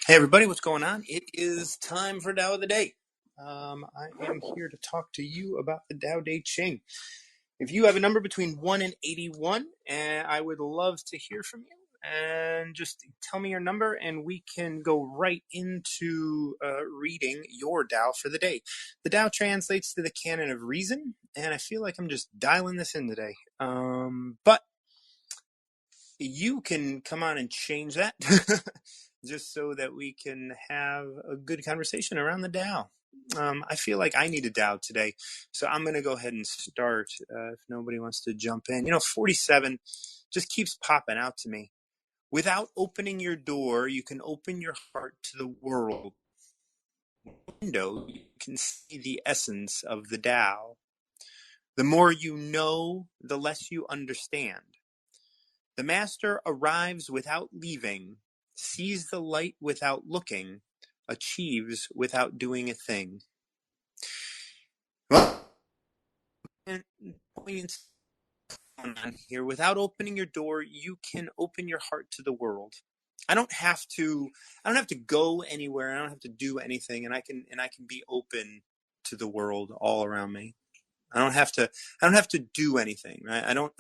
Hey everybody, what's going on? It is time for Tao of the Day. I am here to talk to you about the Tao Te Ching. If you have a number between 1 and 81, I would love to hear from you. And just tell me your number, and we can go right into reading your Tao for the day. The Tao translates to the canon of reason, and I feel like I'm just dialing this in today. But you can come on and change that just so that we can have a good conversation around the Tao. I feel like I need a Tao today, so I'm going to go ahead and start if nobody wants to jump in. 47 just keeps popping out to me. Without opening your door, you can open your heart to the world. Window, you can see the essence of the Tao. The more you know, the less you understand. The master arrives without leaving, sees the light without looking, achieves without doing a thing. Well, points on here. Without opening your door, you can open your heart to the world. I don't have to go anywhere. I don't have to do anything, and I can be open to the world all around me. I don't have to do anything, right? I don't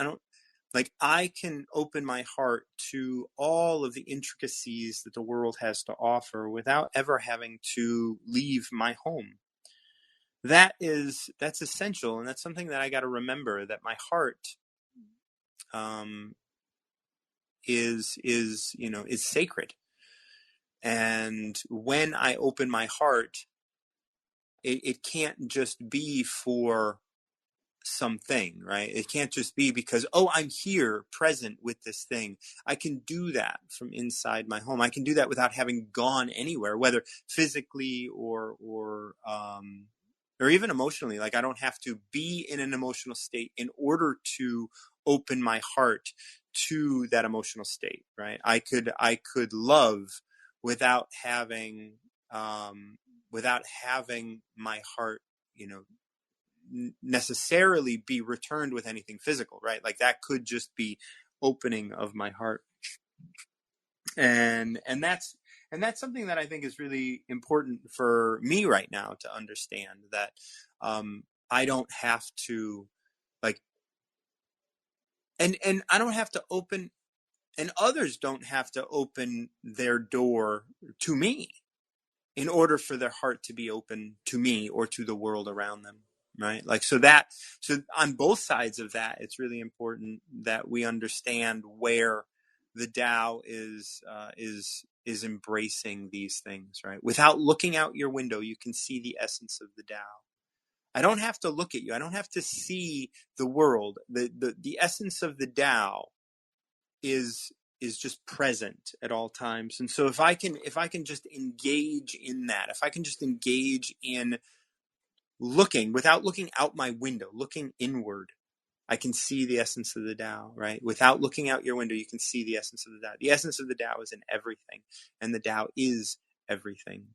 like, I can open my heart to all of the intricacies that the world has to offer without ever having to leave my home. That's essential, and that's something that I got to remember, that my heart is sacred. And when I open my heart, it can't just be for something, right? It can't just be because, oh, I'm here present with this thing. I can do that from inside my home. I can do that without having gone anywhere, whether physically or even emotionally. Like, I don't have to be in an emotional state in order to open my heart to that emotional state, right? I could love without having my heart, necessarily be returned with anything physical, right? Like, that could just be opening of my heart. And that's something that I think is really important for me right now to understand, that I don't have to, like, and I don't have to open, and others don't have to open their door to me in order for their heart to be open to me or to the world around them, right? Like, so on both sides of that, it's really important that we understand where the Tao is embracing these things, right? Without looking out your window, you can see the essence of the Tao. I don't have to look at you. I don't have to see the world. The essence of the Tao is just present at all times. And so if I can just engage in that, if I can just engage in looking without looking out my window, looking inward, I can see the essence of the Tao, right? Without looking out your window, you can see the essence of the Tao. The essence of the Tao is in everything, and the Tao is everything.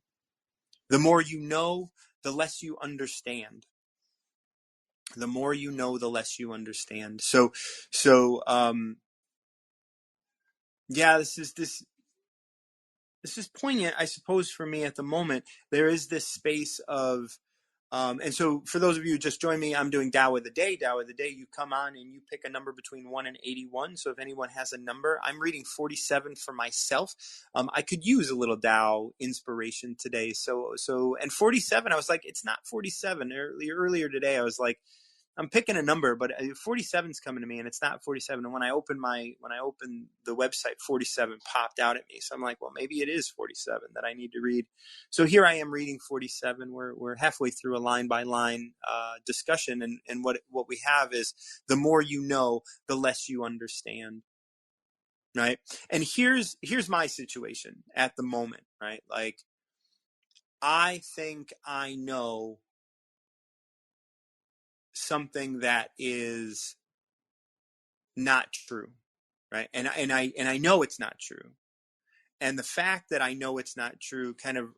The more you know, the less you understand. The more you know, the less you understand. So yeah, this is poignant, I suppose, for me at the moment. There is this space of, and so for those of you who just joined me, I'm doing Tao of the Day. Tao of the Day, you come on and you pick a number between 1 and 81. So if anyone has a number, I'm reading 47 for myself. I could use a little Tao inspiration today. And 47, I was like, it's not 47. Earlier today, I was like, I'm picking a number, but 47 is coming to me, and it's not 47. And when I opened the website, 47 popped out at me. So I'm like, well, maybe it is 47 that I need to read. So here I am reading 47. We're halfway through a line by line discussion, and what we have is, the more you know, the less you understand, right? And here's my situation at the moment, right? Like, I think I know something that is not true, right? And I know it's not true, and the fact that I know it's not true kind of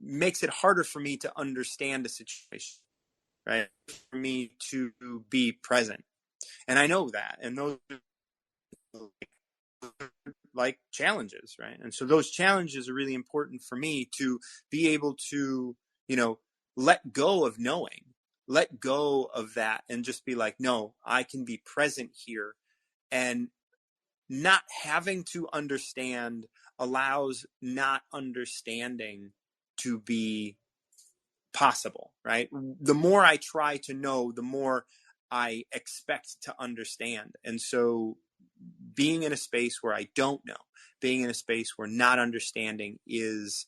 makes it harder for me to understand a situation, right? For me to be present, and I know that, and those like challenges, right? And so those challenges are really important for me to be able to, let go of knowing, let go of that, and just be like, no, I can be present here. And not having to understand allows not understanding to be possible, right? The more I try to know, the more I expect to understand. And so being in a space where I don't know, being in a space where not understanding is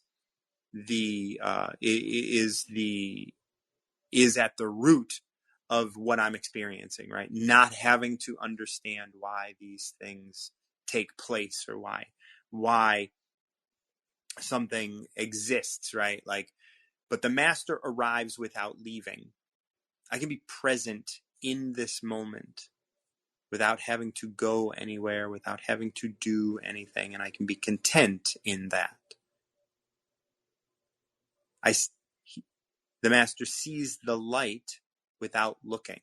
at the root of what I'm experiencing, right? Not having to understand why these things take place or why something exists, right? Like, but the master arrives without leaving. I can be present in this moment without having to go anywhere, without having to do anything, and I can be content in that. The master sees the light without looking.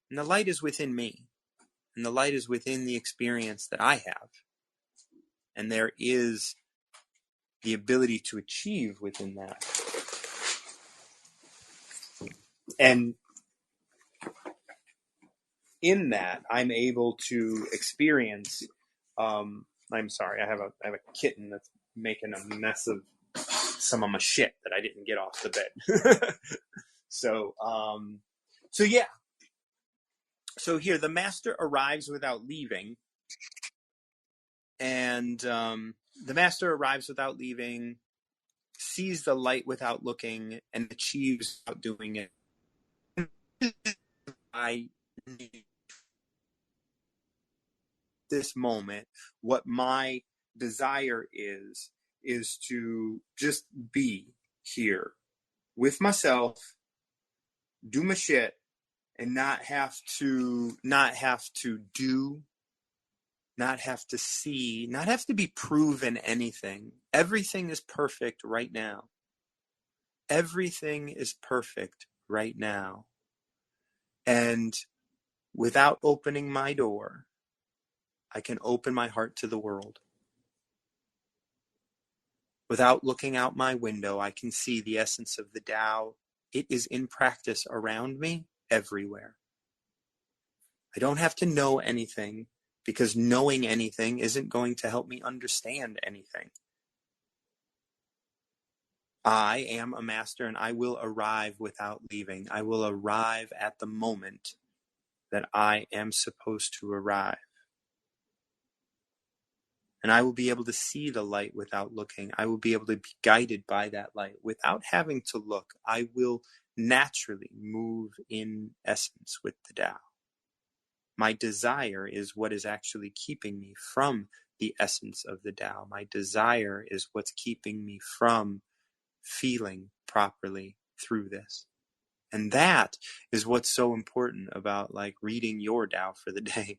And the light is within me. And the light is within the experience that I have. And there is the ability to achieve within that. And in that, I'm able to experience. I'm sorry, I have a kitten that's making a mess of some of my shit that I didn't get off the bed. So yeah. So here, the master arrives without leaving, and the master arrives without leaving, sees the light without looking, and achieves without doing it. I need this moment. What my desire is to just be here with myself, do my shit, and not have to do, not have to see, not have to be proven anything. Everything is perfect right now. Everything is perfect right now. And without opening my door, I can open my heart to the world. Without looking out my window, I can see the essence of the Tao. It is in practice around me, everywhere. I don't have to know anything, because knowing anything isn't going to help me understand anything. I am a master, and I will arrive without leaving. I will arrive at the moment that I am supposed to arrive. And I will be able to see the light without looking. I will be able to be guided by that light without having to look. I will naturally move in essence with the Tao. My desire is what is actually keeping me from the essence of the Tao. My desire is what's keeping me from feeling properly through this. And that is what's so important about like reading your Tao for the day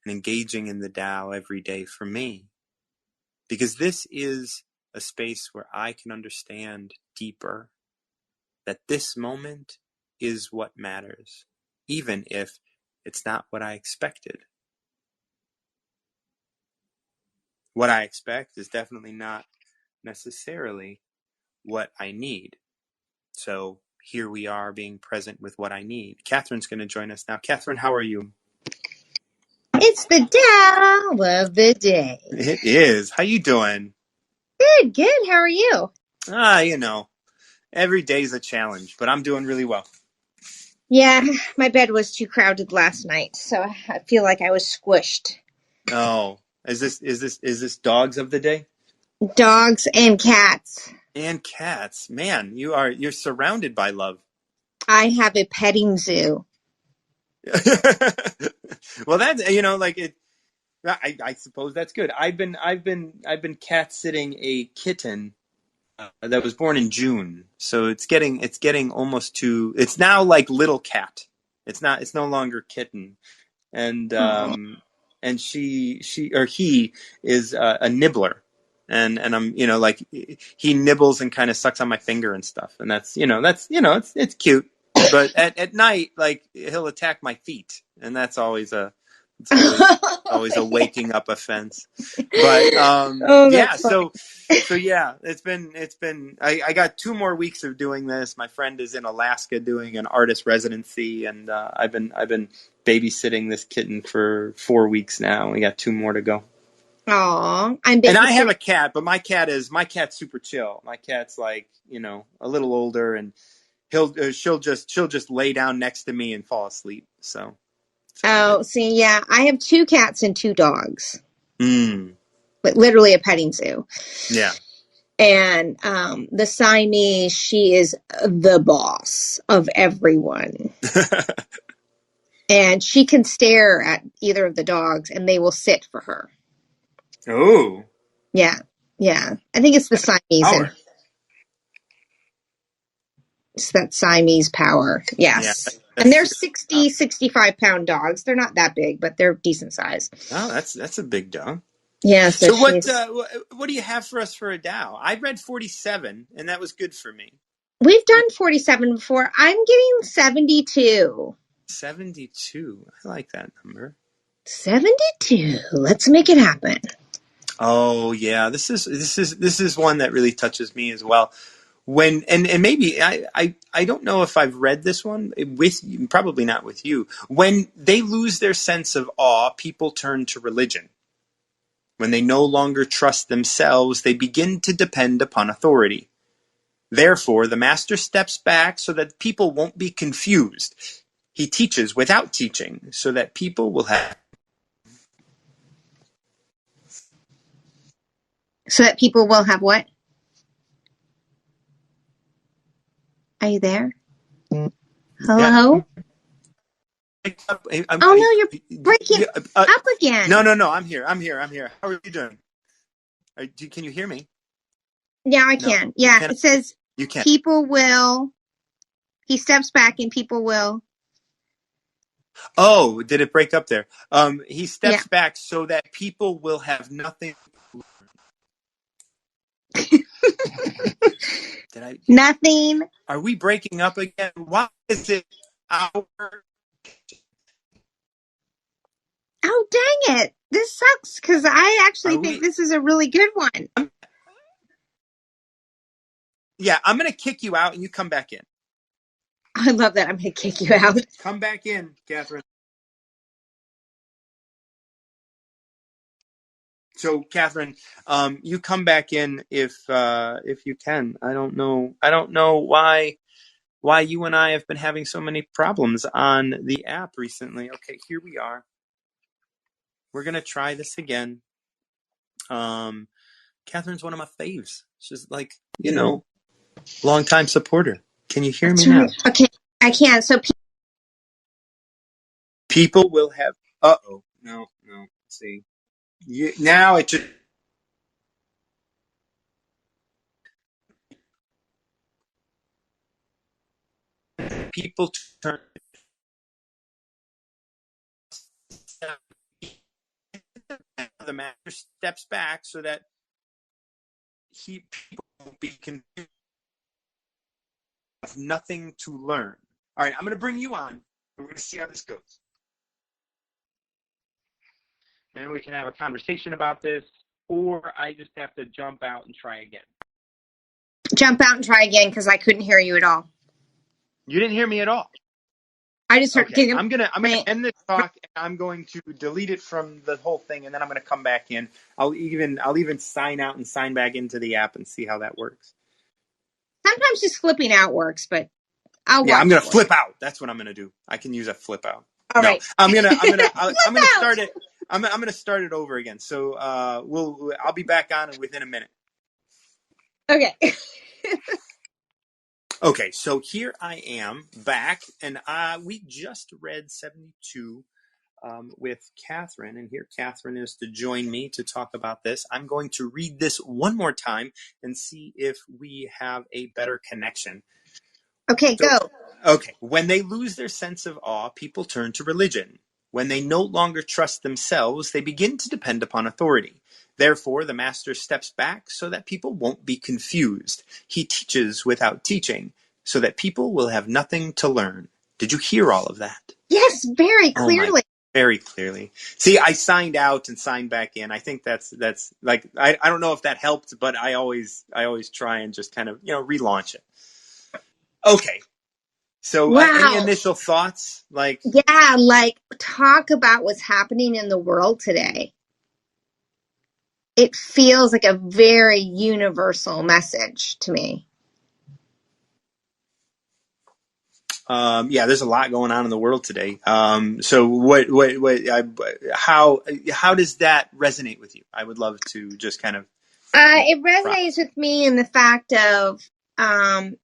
and engaging in the Tao every day for me. Because this is a space where I can understand deeper that this moment is what matters, even if it's not what I expected. What I expect is definitely not necessarily what I need. So here we are being present with what I need. Catherine's going to join us now. Catherine, how are you? It's the Tao of the day. It is. How you doing? Good. How are you? Every day's a challenge, but I'm doing really well. Yeah, my bed was too crowded last night, so I feel like I was squished. Oh, is this dogs of the day? Dogs and cats. And cats. Man, you're surrounded by love. I have a petting zoo. Well, that's I suppose that's good. I've been cat sitting a kitten that was born in June, so it's getting almost to. It's now like little cat. It's no longer kitten, and she or he is a nibbler, and I'm like he nibbles and kind of sucks on my finger and stuff, and that's it's cute, but at night like he'll attack my feet, and that's always a It's always a waking up offense. But Oh, yeah, that's funny. so yeah, it's been I got 2 more weeks of doing this. My friend is in Alaska doing an artist residency, and I've been babysitting this kitten for 4 weeks now. We got 2 more to go. Aw, I'm And I have babysitting. a cat, but my cat's super chill. My cat's like, a little older, and she'll just lay down next to me and fall asleep. So Oh, it's see, yeah, I have 2 cats and 2 dogs, mm, but literally a petting zoo. yeah. And the Siamese, she is the boss of everyone. And she can stare at either of the dogs and they will sit for her. Oh, Yeah. Yeah. I think it's the Siamese and power. it's that Siamese power. Yeah, Yes. And that's they're serious power. 65 pound dogs. They're not that big, but they're decent size. Oh, that's a big dog. Yeah. So So she's, what do you have for us for a Dow? I read 47, and that was good for me. we've done 47 before. I'm getting 72. 72. I like that number. 72. Let's make it happen. Oh yeah, this is one that really touches me as well. When and maybe I don't know if I've read this one with you, probably not with you. When they lose their sense of awe, people turn to religion. When they no longer trust themselves, they begin to depend upon authority. Therefore, the master steps back so that people won't be confused. He teaches without teaching so that people will have. So that people will have what? Are you there? Yeah. Hello? Oh no, you're breaking Yeah, up again. no. I'm here. How are you doing? Can you hear me? Yeah, I No, can. you Yeah, can. it says You can. people will. He steps back and people will. Oh, did it break up there? He Yeah. steps back so that people will have nothing. Did I? Nothing. Are we breaking up again? Why is it our? Oh, dang it. This sucks because I actually Are think we? this is a really good one. Yeah, I'm gonna kick you out and you come back in. I love that. I'm going to kick you out. Come back in, Catherine. So, Catherine, you come back in if you can. I don't know. I don't know why you and I have been having so many problems on the app recently. Okay, here we are. We're gonna try this again. Catherine's one of my faves. She's like, longtime supporter. Can you hear me That's now? right. Okay, I can. So, People will have. Uh-oh. No. Let's see. Now it just. People turn. The master steps back so that people won't be confused. Have nothing to learn. All right, I'm going to bring you on. We're going to see how this goes. And we can have a conversation about this, or I just have to jump out and try again. jump out and try again because I couldn't hear you at all. You didn't hear me at all. I just heard. Okay, I'm gonna end this talk and I'm going to delete it from the whole thing, and then I'm gonna come back in. I'll even sign out and sign back into the app and see how that works. Sometimes just flipping out works, but I'll watch. Yeah, I'm gonna for flip you. out. That's what I'm gonna do. I can use a flip out. All No, right. I'm gonna Flip out. start it. I'm gonna start it over again. So I'll be back on within a minute. Okay. Okay, so here I am back, and we just read 72 with Catherine, and here Catherine is to join me to talk about this. I'm going to read this one more time and see if we have a better connection. Okay, So, go. okay, when they lose their sense of awe, people turn to religion. When they no longer trust themselves, they begin to depend upon authority. Therefore, the master steps back so that people won't be confused. He teaches without teaching, so that people will have nothing to learn. Did you hear all of that? Yes, very Oh my clearly. very clearly. See, I signed out and signed back in. I think that's like I don't know if that helped, but I always try and just kind of relaunch it. Okay, so any Wow. initial thoughts? Like, Yeah, like talk about what's happening in the world today. It feels like a very universal message to me. yeah, there's a lot going on in the world today. So how does that resonate with you? I would love to just kind of It process. resonates with me in the fact of um,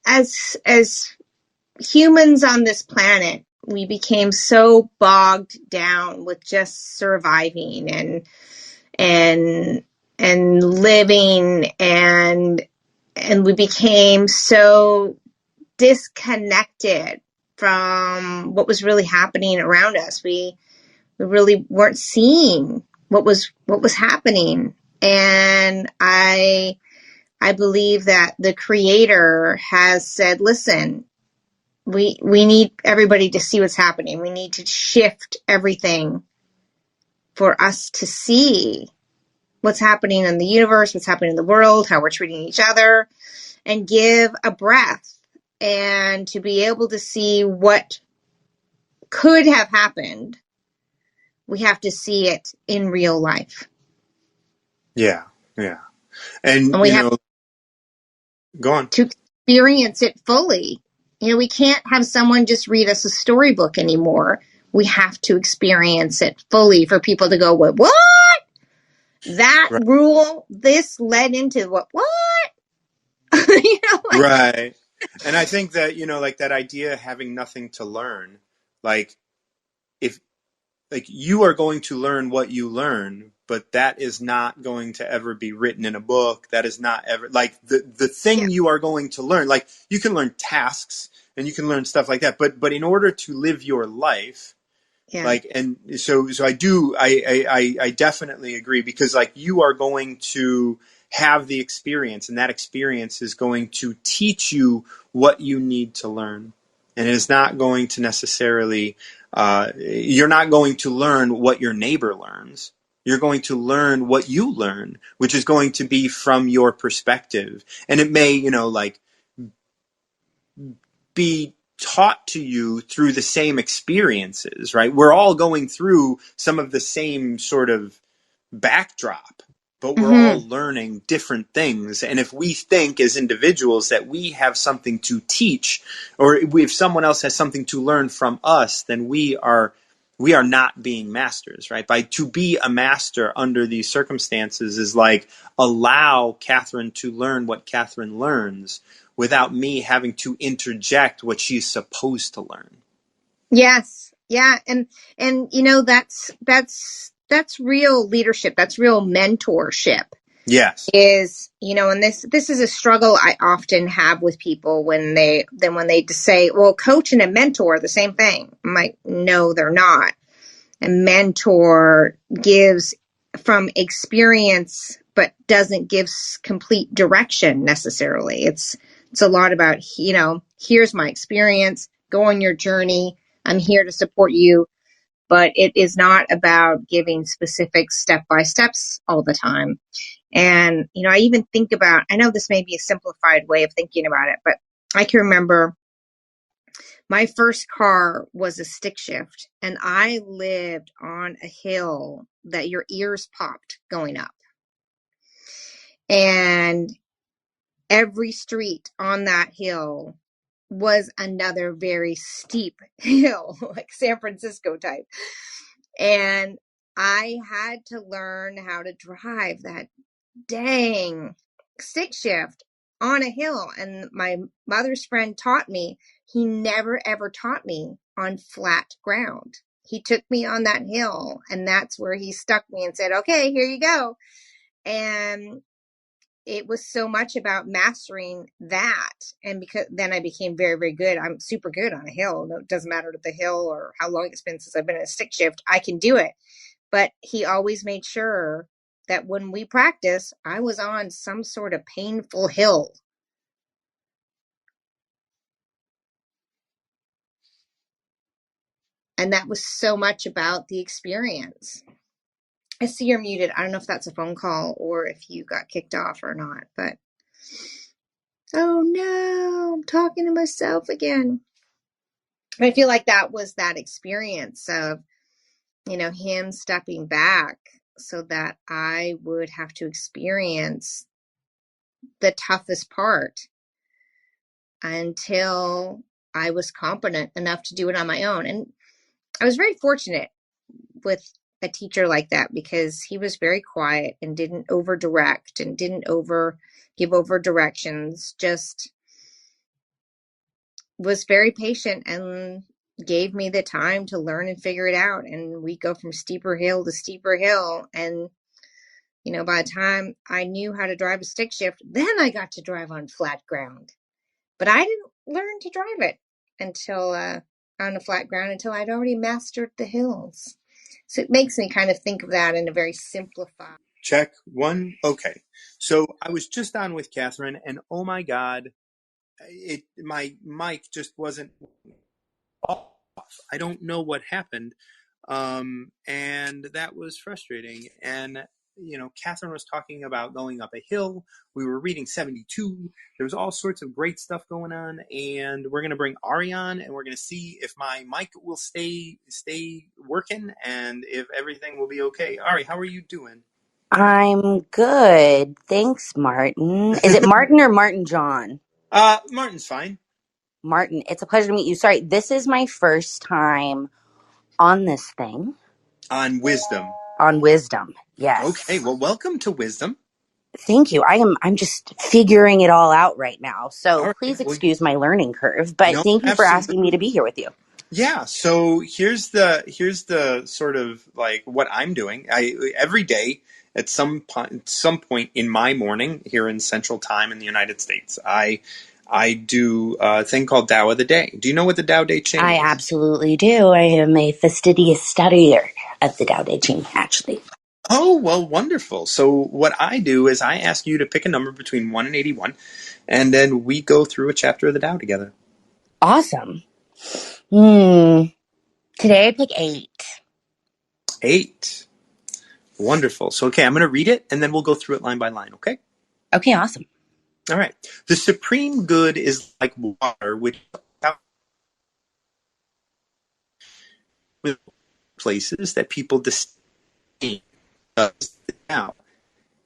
as humans on this planet, we became so bogged down with just surviving and and living and we became so disconnected from what was really happening around us. We really weren't seeing what was happening. And I believe that the creator has said, listen, we need everybody to see what's happening. We need to shift everything for us to see what's happening in the universe, what's happening in the world, how we're treating each other, and give a breath and to be able to see what could have happened. We have to see it in real life. Yeah, yeah, and And we have go on. to experience it fully. We can't have someone just read us a storybook anymore. We have to experience it fully for people to go, what? That Right, rule, this led into what? Like, right. And I think that like that idea of having nothing to learn, like if like you are going to learn what you learn, but that is not going to ever be written in a book. That is not ever like the yeah, thing you are going to learn. Like you can learn tasks and you can learn stuff like that, but in order to live your life, yeah, like, and so I definitely agree, because like you are going to have the experience, and that experience is going to teach you what you need to learn, and it is not going to necessarily you're not going to learn what your neighbor learns. You're going to learn what you learn, which is going to be from your perspective, and it may like be taught to you through the same experiences, right? We're all going through some of the same sort of backdrop, but we're all mm-hmm. learning different things. And if we think as individuals that we have something to teach, or if someone else has something to learn from us, then we are not being masters, right? By to be a master under these circumstances is like allow Catherine to learn what Catherine learns without me having to interject what she's supposed to learn. Yes, yeah, and that's real leadership. That's real mentorship. Yes. Is and this is a struggle I often have with people when they just say, well, coach and a mentor are the same thing. I'm like, no, they're not. A mentor gives from experience but doesn't give complete direction necessarily. It's a lot about, here's my experience, go on your journey, I'm here to support you, but it is not about giving specific step by steps all the time. And, I even think about, I know this may be a simplified way of thinking about it, but I can remember my first car was a stick shift, and I lived on a hill that your ears popped going up. And every street on that hill was another very steep hill, like San Francisco type. And I had to learn how to drive that dang stick shift on a hill. And my mother's friend taught me. He never ever taught me on flat ground. He took me on that hill, and that's where he stuck me and said, okay, here you go. And it was so much about mastering that. And because then I became very, very good. I'm super good on a hill. No, it doesn't matter the hill or how long it's been since I've been in a stick shift. I can do it. But he always made sure that when we practice, I was on some sort of painful hill. And that was so much about the experience. I see you're muted. I don't know if that's a phone call or if you got kicked off or not, but oh no, I'm talking to myself again. I feel like that was that experience of, him stepping back so that I would have to experience the toughest part until I was competent enough to do it on my own. And I was very fortunate with a teacher like that because he was very quiet and didn't over direct and didn't give over directions, just was very patient and gave me the time to learn and figure it out. And we go from steeper hill to steeper hill. And, by the time I knew how to drive a stick shift, then I got to drive on flat ground. But I didn't learn to drive it until on the flat ground until I'd already mastered the hills. So it makes me kind of think of that in a very simplified. Check one. Okay. So I was just on with Catherine, and oh my God, my mic just wasn't off. I don't know what happened. And that was frustrating. And, Catherine was talking about going up a hill. We were reading 72. There was all sorts of great stuff going on. And we're going to bring Ari on, and we're going to see if my mic will stay working and if everything will be okay. Ari, how are you doing? I'm good. Thanks, Martin. Is it Martin or Martin John? Martin's fine. Martin, it's a pleasure to meet you. Sorry, this is my first time on this thing. On Wisdom. On Wisdom. Yes. Okay, well, welcome to Wisdom. Thank you. I'm just figuring it all out right now. So All please right, well, excuse my learning curve, but no, thank you for absolutely. asking me to be here with you. Yeah, so here's the sort of like what I'm doing. I every day at some point in my morning here in Central Time in the United States, I do a thing called Tao of the Day. Do you know what the Tao Te Ching I is? absolutely do. I am a fastidious studier of the Tao Te Ching, actually. Oh, well, wonderful. So what I do is I ask you to pick a number between 1 and 81, and then we go through a chapter of the Tao together. Awesome. Today I pick 8. 8. Wonderful. So, okay, I'm going to read it, and then we'll go through it line by line, okay? Okay, awesome. All right. The supreme good is like water, which with places that people disdain. Now,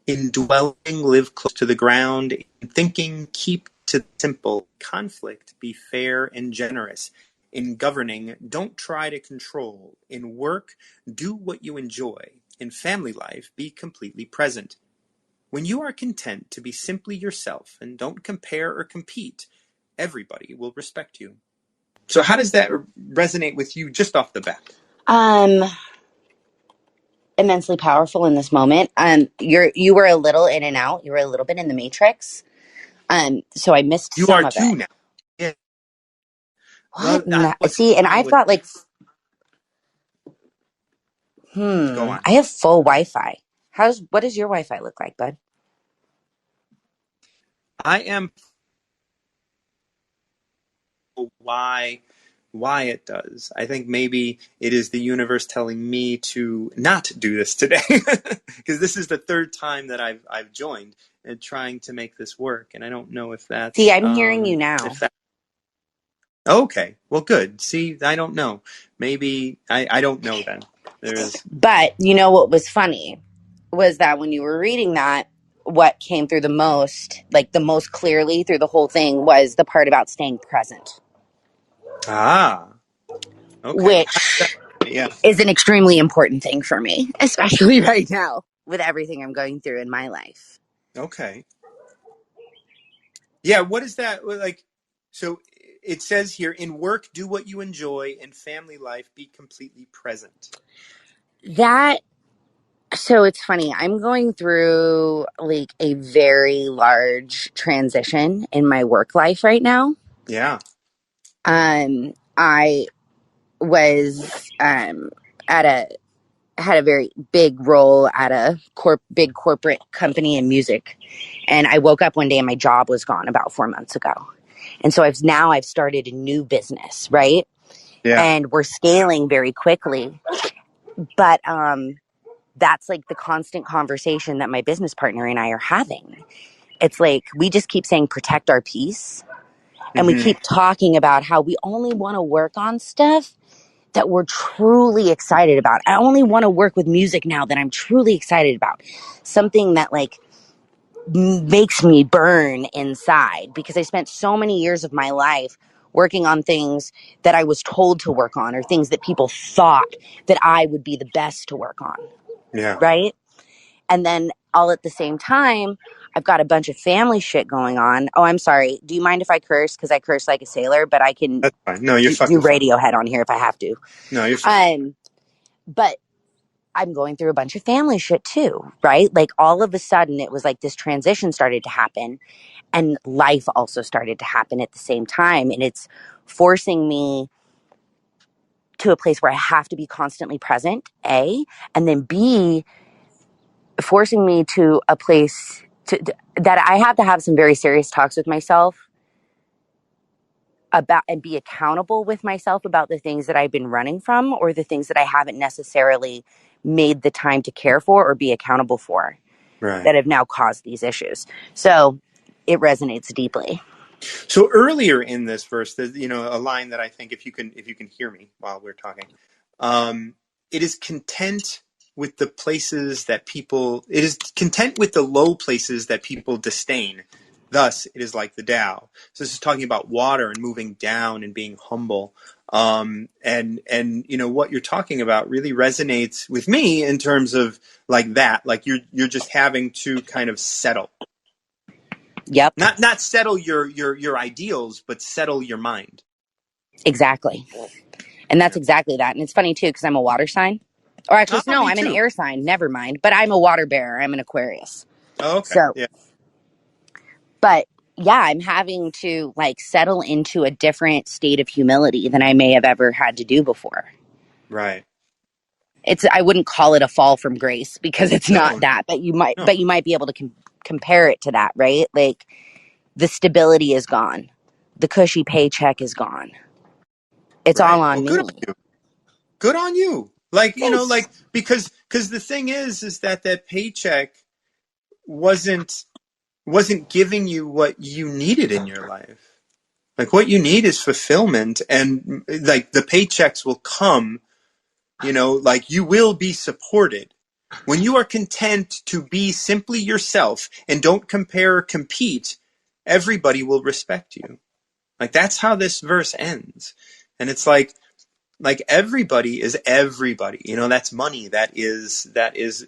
in dwelling, live close to the ground. In thinking, keep to the simple. Conflict, be fair and generous. In governing, don't try to control. In work, do what you enjoy. In family life, be completely present. When you are content to be simply yourself and don't compare or compete, everybody will respect you. So how does that resonate with you just off the bat? Immensely powerful in this moment. You were a little in and out. You were a little bit in the matrix. So I missed You some are of too it. now. Yeah. Well, What? See, and I've got like, Go on. I have full Wi-Fi. What does your Wi-Fi look like, bud? I am why it does. I think maybe it is the universe telling me to not do this today because this is the third time that I've joined and trying to make this work, and I don't know if that's See, I'm hearing you now. Okay. Well, good. See, I don't know. Maybe I don't know then. But you know what was funny was that when you were reading that, what came through the most clearly through the whole thing was the part about staying present. Ah. Okay. Which is an extremely important thing for me, especially right now with everything I'm going through in my life. Okay. Yeah, what is that like? So it says here, in work, do what you enjoy. In family life, be completely present. So it's funny. I'm going through like a very large transition in my work life right now. Yeah. I was had a very big role at a big corporate company in music, and I woke up one day and my job was gone about 4 months ago, and so I've started a new business, right? Yeah. and we're scaling very quickly. But that's like the constant conversation that my business partner and I are having. It's like we just keep saying protect our peace, and we Mm-hmm. keep talking about how we only want to work on stuff that we're truly excited about. I only want to work with music now that I'm truly excited about. Something that like makes me burn inside, because I spent so many years of my life working on things that I was told to work on, or things that people thought that I would be the best to work on, Yeah. right? And then all at the same time, I've got a bunch of family shit going on. Oh, I'm sorry. Do you mind if I curse? Because I curse like a sailor, but I can That's fine. No, you're do fucking fine. Radiohead on here if I have to. No, you're fine. But I'm going through a bunch of family shit too, right? Like all of a sudden, it was like this transition started to happen, and life also started to happen at the same time. And it's forcing me to a place where I have to be constantly present, A, and then B, forcing me to a place that I have to have some very serious talks with myself about, and be accountable with myself about the things that I've been running from, or the things that I haven't necessarily made the time to care for or be accountable for, Right. that have now caused these issues. So it resonates deeply. So earlier in this verse, there's a line that I think, if you can hear me while we're talking, it is content with the places that people. It is content with the low places that people disdain. Thus, it is like the Tao. So this is talking about water and moving down and being humble. And what you're talking about really resonates with me in terms of like that. Like you're just having to kind of settle. Yep, Not settle your ideals, but settle your mind. exactly. And that's Yeah. exactly that. And it's funny too, because I'm a water sign. Or actually, Oh, no, me I'm an too. air sign. Never mind. But I'm a water bearer. I'm an Aquarius. Oh, okay. So, Yeah. but yeah, I'm having to like settle into a different state of humility than I may have ever had to do before. Right. I wouldn't call it a fall from grace, because it's not No. that, but you might, No. be able to compare it to that, right? Like the stability is gone. The cushy paycheck is gone. It's all Right. Well, on good me. on you. Good on you. Like Thanks. because the thing is that paycheck wasn't giving you what you needed in your life. Like what you need is fulfillment, and like the paychecks will come. Like you will be supported. When you are content to be simply yourself and don't compare or compete, everybody will respect you. Like that's how this verse ends. And it's like everybody is everybody. That's money, that is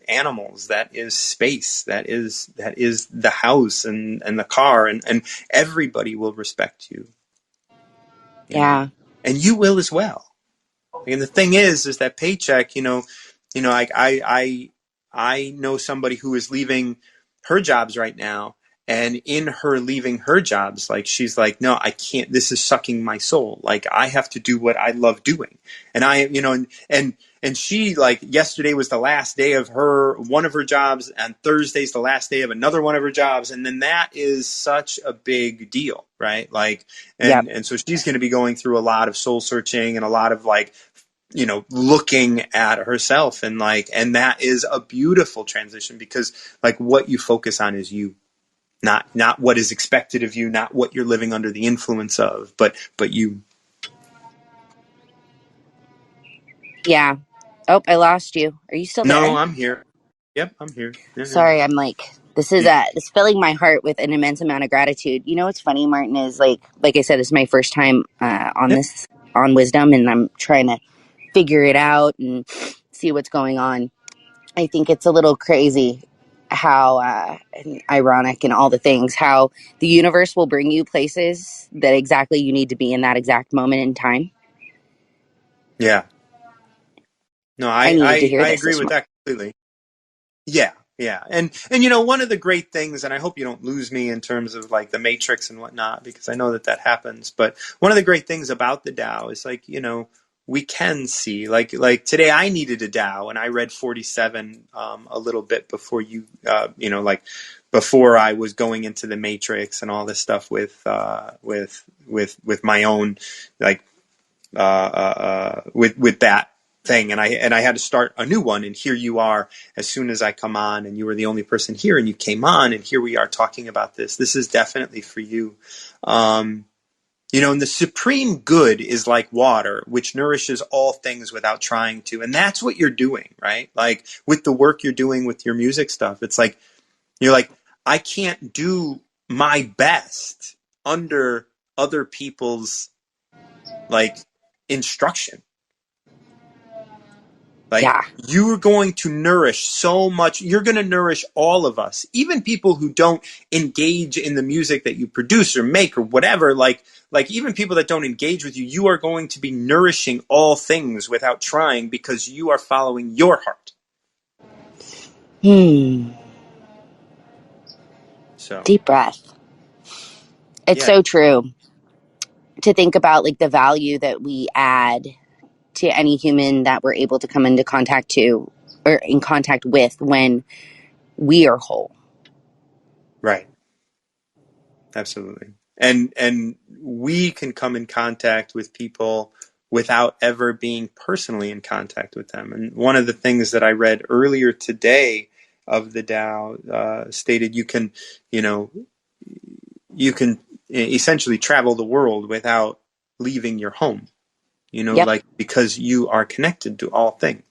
animals, that is space, that is the house and the car, and everybody will respect you. Yeah. And you will as well. And the thing is that paycheck, I know somebody who is leaving her jobs right now, and in her leaving her jobs, like she's like, no, I can't. This is sucking my soul. Like I have to do what I love doing, and and she, like, yesterday was the last day of one of her jobs, and Thursday's the last day of another one of her jobs, and then that is such a big deal, right? Like, Yep. and so she's going to be going through a lot of soul searching and a lot of like looking at herself, and that is a beautiful transition, because like what you focus on is you, not what is expected of you, not what you're living under the influence of, but you. Yeah. Oh, I lost you. Are you still No, there? I'm here. Yep, I'm here. Yeah, yeah. Sorry, I'm like, it's filling my heart with an immense amount of gratitude. You know what's funny, Martin, is like I said, this is my first time Yep. on Wisdom, and I'm trying to figure it out and see what's going on. I think it's a little crazy how and ironic and all the things, how the universe will bring you places that exactly you need to be in that exact moment in time. Yeah. No, I needed to I hear I this agree this with morning. that completely. Yeah, yeah, and one of the great things, and I hope you don't lose me in terms of like the Matrix and whatnot, because I know that happens. But one of the great things about the Tao is like we can see, like today I needed a Tao, and I read 47 a little bit before like before I was going into the Matrix and all this stuff with my own like with that thing, and I had to start a new one, and here you are as soon as I come on, and you were the only person here, and you came on, and here we are talking about this. This is definitely for you. And the supreme good is like water, which nourishes all things without trying to. And that's what you're doing, right? Like with the work you're doing with your music stuff, it's like, you're like, I can't do my best under other people's like instruction. Like Yeah. you're going to nourish so much. You're going to nourish all of us, even people who don't engage in the music that you produce or make or whatever. Like even people that don't engage with you, you are going to be nourishing all things without trying because you are following your heart. So Deep breath. It's yeah, so true to think about like the value that we add to any human that we're able to come into contact to or in contact with when we are whole. right. Absolutely. And we can come in contact with people without ever being personally in contact with them. And one of the things that I read earlier today of the Tao stated you can essentially travel the world without leaving your home, Yep. like because you are connected to all things.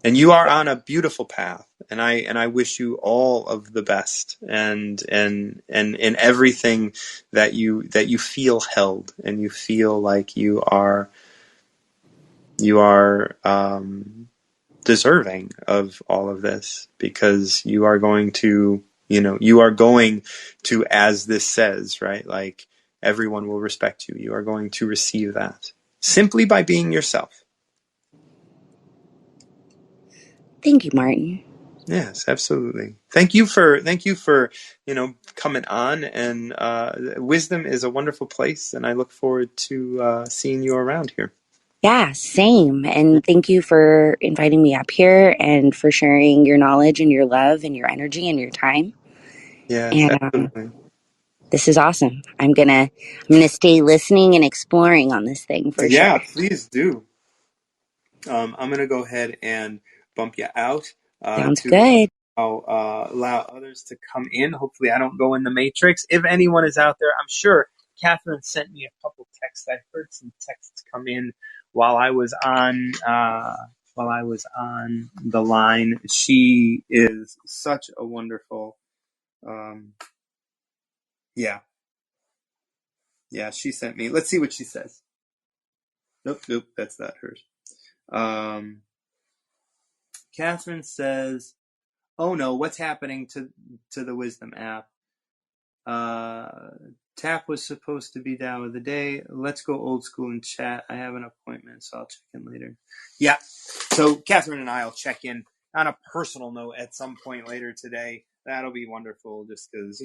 And you are on a beautiful path, and I wish you all of the best, and in everything that you feel held, and you feel like you are deserving of all of this, because you are going to, as this says, right? Like everyone will respect you. You are going to receive that simply by being yourself. Thank you, Martin. Yes, absolutely. Thank you for coming on, and Wisdom is a wonderful place, and I look forward to seeing you around here. Yeah, same. And thank you for inviting me up here and for sharing your knowledge and your love and your energy and your time. Yes, And absolutely. this is awesome. I'm gonna stay listening and exploring on this thing for sure. Yeah, please do. I'm gonna go ahead and bump you out Sounds to good. allow others to come in. Hopefully, I don't go in the matrix. If anyone is out there, I'm sure Catherine sent me a couple texts. I heard some texts come in while I was on the line. She is such a wonderful, yeah, yeah. She sent me. Let's see what she says. Nope, that's not hers. Catherine says, "Oh no, what's happening to the Wisdom app? Tap was supposed to be down with the day. Let's go old school and chat. I have an appointment, so I'll check in later." Yeah. So Catherine and I will check in on a personal note at some point later today. That'll be wonderful, just because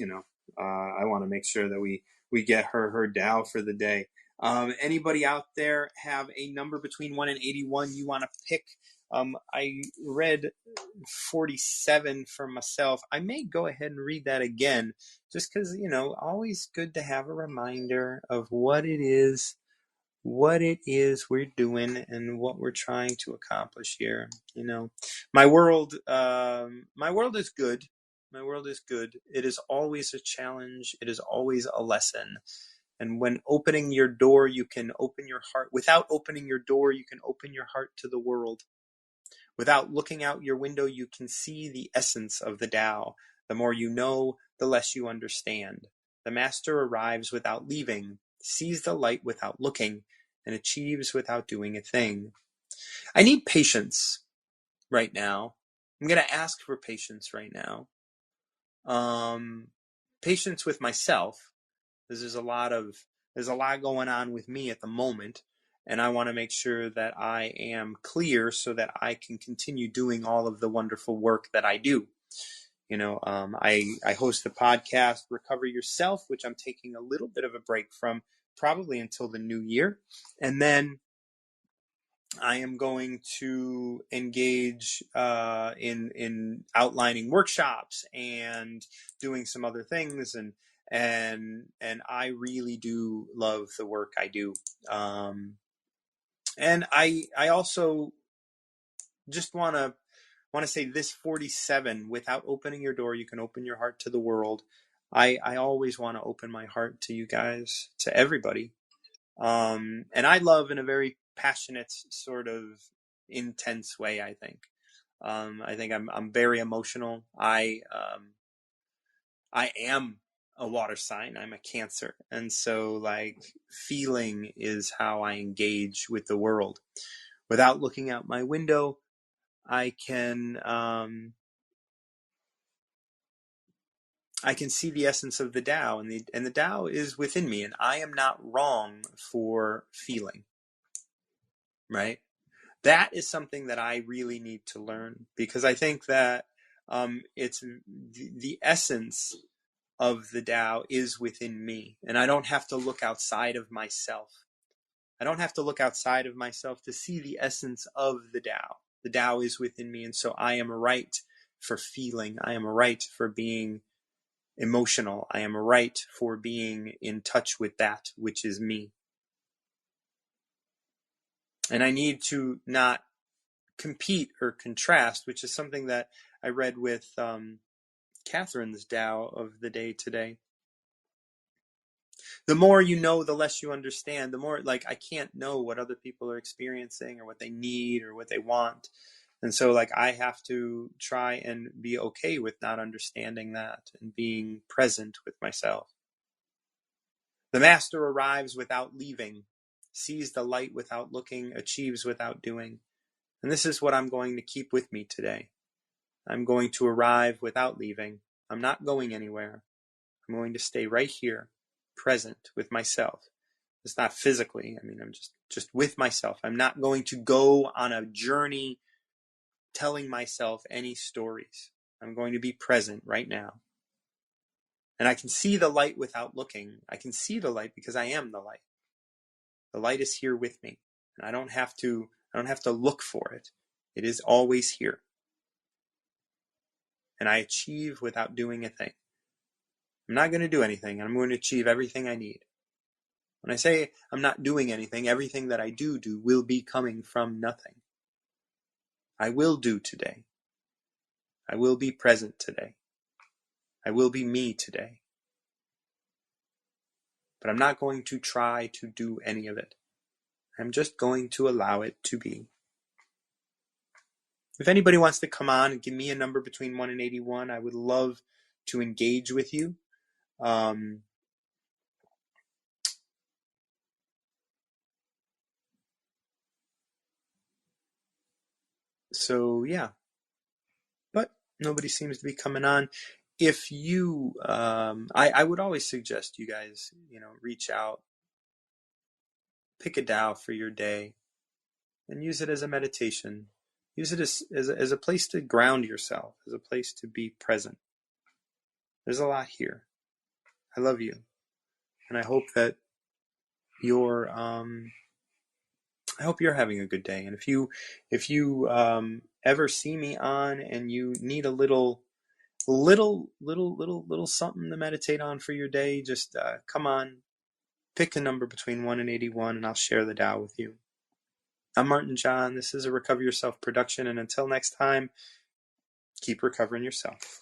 I want to make sure that we get her Dow for the day. Anybody out there have a number between 1 and 81 you want to pick? I read 47 for myself. I may go ahead and read that again, just because, always good to have a reminder of what it is we're doing and what we're trying to accomplish here. My world is good. My world is good. It is always a challenge. It is always a lesson. And when opening your door, you can open your heart. Without opening your door, you can open your heart to the world. Without looking out your window, you can see the essence of the Tao. The more you know, the less you understand. The master arrives without leaving, sees the light without looking, and achieves without doing a thing. I need patience right now. I'm going to ask for patience right now. Patience with myself, because there's a lot going on with me at the moment, and I want to make sure that I am clear so that I can continue doing all of the wonderful work that I do. I host the podcast Recover Yourself, which I'm taking a little bit of a break from, probably until the new year, and then I am going to engage in outlining workshops and doing some other things, and and I really do love the work I do. And I also just want to say this 47, without opening your door, you can open your heart to the world. I always want to open my heart to you guys, to everybody. And I love in a very passionate, sort of intense way, I think. I think I'm very emotional. I am a water sign. I'm a Cancer. And so like feeling is how I engage with the world. Without looking out my window, I can see the essence of the Tao, and the Tao is within me, and I am not wrong for feeling, right? That is something that I really need to learn, because I think that it's the essence of the Tao is within me, and I don't have to look outside of myself. I don't have to look outside of myself to see the essence of the Tao. The Tao is within me, and so I am right for feeling. I am right for being emotional. I am right for being in touch with that which is me. And I need to not compete or contrast, which is something that I read with Catherine's Tao of the day today. The more you know, the less you understand. The more, like, I can't know what other people are experiencing or what they need or what they want. And so, like, I have to try and be okay with not understanding that and being present with myself. The master arrives without leaving, sees the light without looking, achieves without doing. And this is what I'm going to keep with me today. I'm going to arrive without leaving. I'm not going anywhere. I'm going to stay right here, present with myself. It's not physically. I mean, I'm just with myself. I'm not going to go on a journey telling myself any stories. I'm going to be present right now. And I can see the light without looking. I can see the light because I am the light. The light is here with me. And I don't have to look for it. It is always here. And I achieve without doing a thing. I'm not going to do anything. I'm going to achieve everything I need. When I say I'm not doing anything, everything that I do will be coming from nothing. I will do today. I will be present today. I will be me today. But I'm not going to try to do any of it. I'm just going to allow it to be. If anybody wants to come on and give me a number between 1 and 81, I would love to engage with you. So yeah, but nobody seems to be coming on. If you, I would always suggest you guys, reach out, pick a Tao for your day, and use it as a meditation. Use it as a place to ground yourself, as a place to be present. There's a lot here. I love you, and I hope that you're having a good day. And if you ever see me on and you need a little something to meditate on for your day, just come on, pick a number between 1 and 81, and I'll share the Tao with you. I'm Martin John. This is a Recover Yourself production, and until next time, keep recovering yourself.